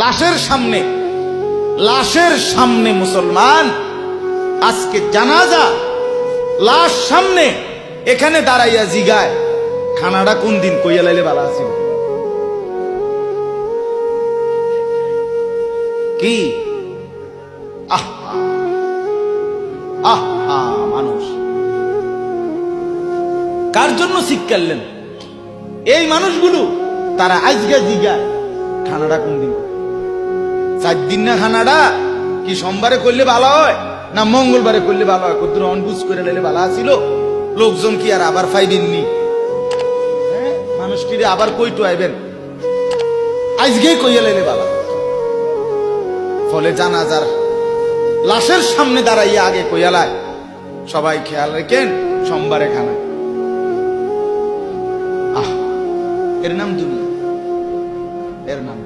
লাশের সামনে মুসলমান আজকে জানাজা, লাশ সামনে, এখানে দাঁড়াইয়া জিগায় খানাটা কোন দিন কইয়া লাইলে ভালো আছে কি? মানুষ কার জন্য শিক্ষালেন? এই মানুষগুলো তারা আজকে জিগায় খানাটা কোন দিন। 4 দিন না খানাটা কি সোমবারে করলে ভালো হয় না মঙ্গলবারে করলে ভালো হয়? কত অনবুঝ করে লাইলে ভালো আছিল, লোকজন কি আর আবার ফাইবেননি? মানুষ কি আবার কইটু আইবেন? আজকেই কইয়া লাইলে ভালো। ফলে জানাজার লাশের সামনে দাঁড়াইয়া আগে কইয়ালায় সবাই খেয়াল রেখেন সোমবারে খানা। এর নাম দুনিয়া, এর নাম